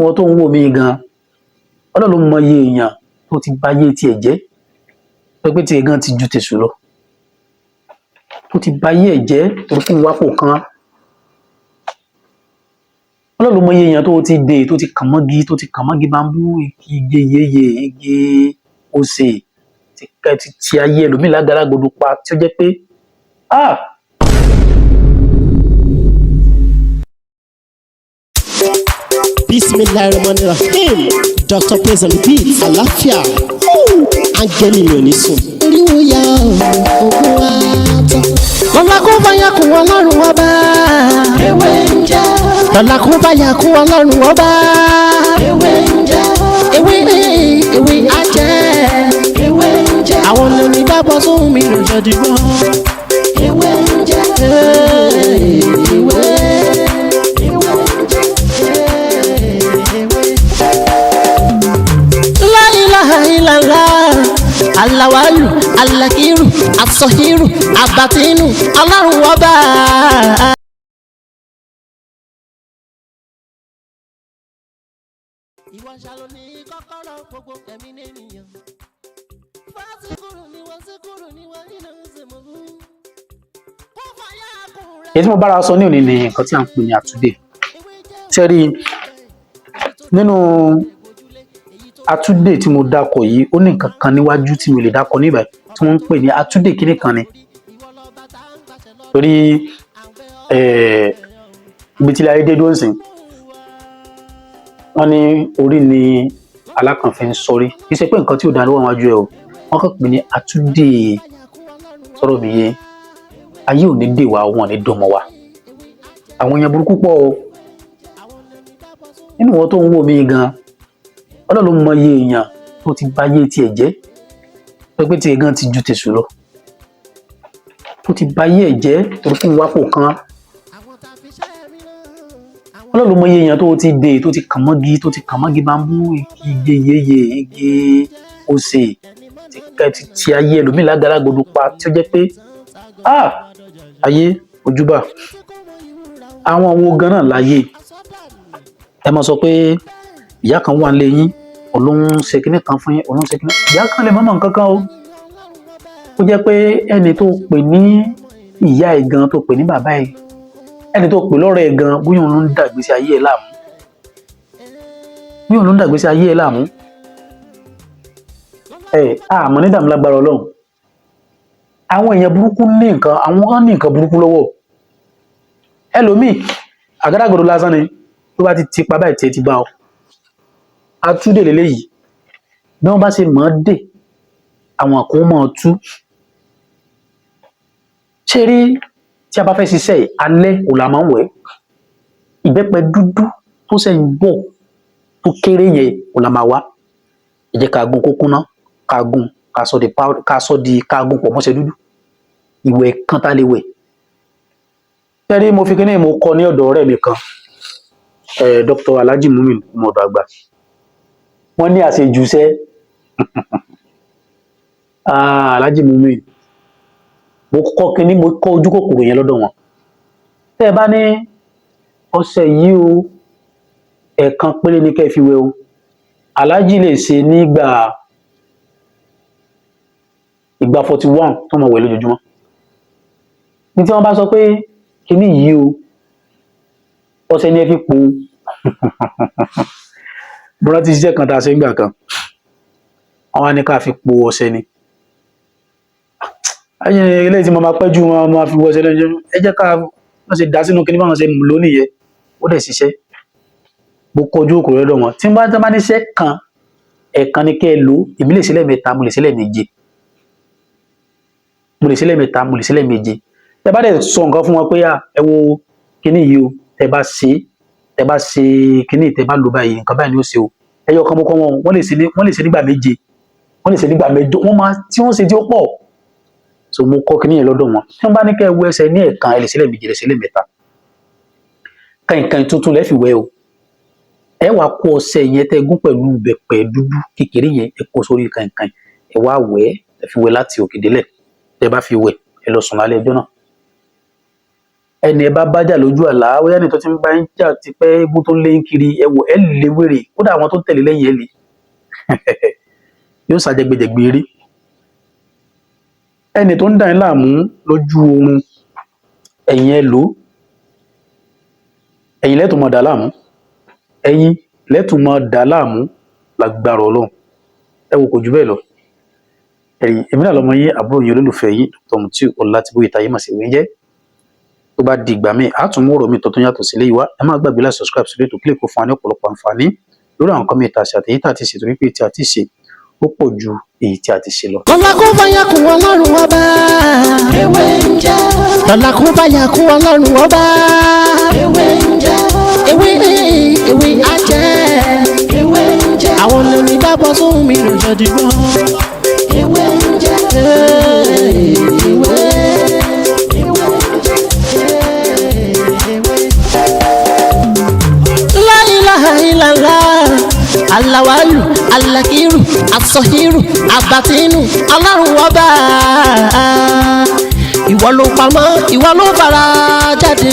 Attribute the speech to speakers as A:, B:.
A: ìwọ tó ń wò mí gan Ọlọ́run ló mọ iye èèyàn tó ti báyé tiẹ̀ jẹ́ pé tiẹ̀ gan ti ju tèṣù lọ tó ti báyé ẹ̀ jẹ́ torí kó wá pò kan Ọlọ́run ló mọ iye èèyàn tó ti dè tó ti kàn mọ́gi bambú igi yeye igi osè ti ayé ẹlòmíì lágàràgodo pa tí ó jẹ́ pé
B: Bismillahirrahmanirrahim. Dr. Praise on the beat. Àlàáfíà. Áńgẹ́lì mi ò ní sùn. Oríwo ya ògùn wa tán. Lọ́la kó bá yà kún Ọlọ́run ọba. Ewé ń jẹ́. Lọ́la kó bá yà kún Ọlọ́run ọba. Ewé ń jẹ́. Ewé á jẹ́. Ewé ń jẹ́. Àwọn olórí bá bọ́ sóhun mi lòjọ́ dìgbọ́. Ewé ń jẹ́. Ewé. Alawalu, alakiru, asohiru, abatinu, Ọlọ́run ọba. Ìwọ ṣàlò ní kọ́kọ́rọ́ gbogbo ẹ̀mí nìyẹn. Fásitìkúrò ni wọ́n nínú ìsìnkú.
A: Èyí tí mo bára sọ ní òní ni nǹkan tí à ń pè ní àtúndè. Ṣẹ́rí nínú àtúndè tí mo dákọ̀ yìí ó ní nǹkan kan níwájú tí mo lè dákọ̀ níbẹ̀ tí wọ́n ń pè ní àtúndè kíní kan ni torí ibi tí ayé dé dúró sìn wọ́n ní orí ni alákànfẹ́ ń sọrí kì í ṣe pé nǹkan tí ò dá lọ́wọ́ wájú ẹ o wọ́n kàn pè ní àtúndè sọ̀rọ̀ mi yé ayé ò ní dè wá wọn ò ní dọmọ wa àwọn èèyàn burúkú pọ̀ o nínú wọn tó ń wò mí gan Ọlọ́run mọ iye èèyàn tó ti báyé tiẹ̀ jẹ́ pé tiẹ̀ gan ti ju tèṣù lọ tó ti báyé ẹ̀ jẹ́ torí kó wá pò kan Ọlọ́run mọ iye èèyàn tó ti dè tó ti kàn mọ́gi bambú igi yeye igi osè ti ayé ẹlòmíì lágàràgodo pa tí ó jẹ́ pé ayé ojúbà àwọn wo gan náà láyé ẹ mọ̀ sọ pé ìyá kan wà nílé yín Ọlọ́run ṣe kinní kan fún yín Ọlọ́run ṣe kinní ìyá kan lè mọ̀mọ́ nǹkan kan o ó jẹ́ pé ẹni tó pè ní ìyá ẹ̀ gan tó pè ní bàbá ẹ̀ ẹni tó pè lọ́rẹ́ ẹ̀ gan bóyá òun ló ń dàgbésí ayé ẹ̀ láàmú àmọ́ ní dàmú lágbára Ọlọ́run àwọn èèyàn burúkú ní nǹkan àwọn kan ní nǹkan burúkú lọ́wọ́ ẹlòmíì àgádágodo lásán ni tó bá ti pa báyìí tiẹ̀ ti bá ọ àtúndè lélẹ́yìí bí wọ́n bá ṣe mọ̀ ọ́ dè àwọn kan mọ̀ ọ́ tú ṣé rí tí a bá fẹ́ ṣiṣẹ́ alẹ́ ò la máa ń wẹ̀ ìbẹ́pẹ dúdú tó sẹ́yìn bọ̀ tó kéré yẹn ò la máa wá ẹ jẹ́ ká gún kó kúnná ká gún ká gún pọ̀ mọ́ṣẹ́ dúdú ìwẹ̀ kan tá lè wẹ̀ ṣé rí mo fi kíní mo kọ ní ọ̀dọ̀ ọ̀rẹ́ mi kan Dr. Alhaji Mumin ọmọdọ̀ àgbà wọ́n ní àṣejùṣẹ́ Alhaji Mumin mo kọ́ ojú kòkòrò yẹn lọ́dọ̀ wọn tẹ́ ẹ bá ní ọṣẹ yìí o ẹ̀ẹ̀kan péré ní kẹ́ fi wẹ̀ o Alhaji lè ṣe nígbà 41 tó mọ̀ wẹ̀ lójoojúmọ́ ní tí wọ́n bá sọ pé kíní yìí o ọṣẹ ní ẹ fi po bọ́lá ti ṣiṣẹ́ kan tá a ṣe ń gbà kan wọ́n wá ní ká fi po ọṣẹ ni ayé eléyìí tí mo máa pẹ́ jù wọn máa fi wọ ọṣẹ lẹ́jọ́ ẹ jẹ́ ká wọ́n ṣe dá sínú kíní báwọn ṣe mú lónìí yẹ ó dẹ̀ ṣiṣẹ́ mo kọjú òkú rẹ lọ́wọ́ tí n bá ní iṣẹ́ kan ẹ̀ẹ̀kan ni kẹ́ ẹ lò èmi lè ṣe lẹ́ẹ̀mẹ́ta mo lè ṣe lẹ́ẹ̀méje mo lè ṣe lẹ́ẹ̀méje tẹ bá dẹ̀ sọ nǹkan fún wọn pé ẹ wo kíní yìí o tẹ bá ṣe kíní tẹ bá lò báyìí nǹkan báyìí ni ó ṣe o ẹyọ kan mọ́kọ́ wọn wọ́n lè ṣe nígbà méje wọ́n lè ṣe nígbà mẹ́jọ wọ́n máa tí wọ́n ṣe tí ó pọ̀ so mo kọ́ kíní yẹn lọ́dọ̀ wọn tí wọ́n bá ní kẹ́ ẹ wọ ẹsẹ̀ ní ẹ̀ẹ̀kan ẹ lè ṣe lẹ́ẹ̀méje lè ṣe lẹ́ẹ̀mẹ́ta kàìnkàìn tuntun lẹ́ fi wẹ̀ o ẹ wá kó ọṣẹ yẹn tẹ gún pẹ̀lú bẹ̀pẹ̀ dúdú kékeré yẹn ẹ kó sórí kàìnkàìn ẹ wá wẹ̀ ẹ fi wẹ̀ láti òkè délẹ̀ tẹ bá fi wẹ̀ ẹ lọ sùn lálẹ́ ẹjọ́ náà ẹni ẹ bá bájà lójú àlá bóyá ní tó ti ń bá ń jà ti pẹ́ eégún tó ń lé kiri ẹ wò ẹ lè wèrè kódà àwọn tó tẹ̀lé lẹ́yìn ẹ lè yóò ṣàjẹgbẹjẹgbẹ rí ẹni tó ń dà yín láàmú lójú oorun ẹ̀yin ẹ lò ẹ̀yin lẹ́tùn mọ́ dà láàmú ẹ̀yin lẹ́tùn mọ́ dà láàmú lágbára Ọlọ́run ẹ wò kò jù bẹ́ẹ̀ lọ ẹ̀yin èmi náà lọmọ yín àbúrò yín olólùfẹ́ yín Dr. Mutiu Ọlátìbóyè táyé mà sí wí jẹ́ tó bá di ìgbà míì àtúnmú ọ̀rọ̀ mi tuntun yàtọ̀ sílé ìwá ẹ má gbàgbé láti subscribe sílé ètò kílẹ̀ kó fún wa ní ọ̀pọ̀lọpọ̀ àǹfààní lórí àwọn kọ́mí ìta àṣà àtẹ̀yí tá a ti ṣe torí pé tí a ti ṣe ó pọ̀ ju èyí tí a ti ṣe lọ.
B: lọ́la kó bá yà kún ọlọ́run ọba. ewé ń jẹ́. lọ́la kó bá yà kún ọlọ́run ọba. ewé ń jẹ́. ewé ajẹ́. ewé ń jẹ́. àwọn olórí bá bọ́ sóhun mi lòjọ́ dìbò. ewé ń jẹ́. ewé. Alawalu, alakiru, asọhiru, abatinu, Ọlọ́run ọba. Ìwọ ló pamọ́, ìwọ ló fara jáde.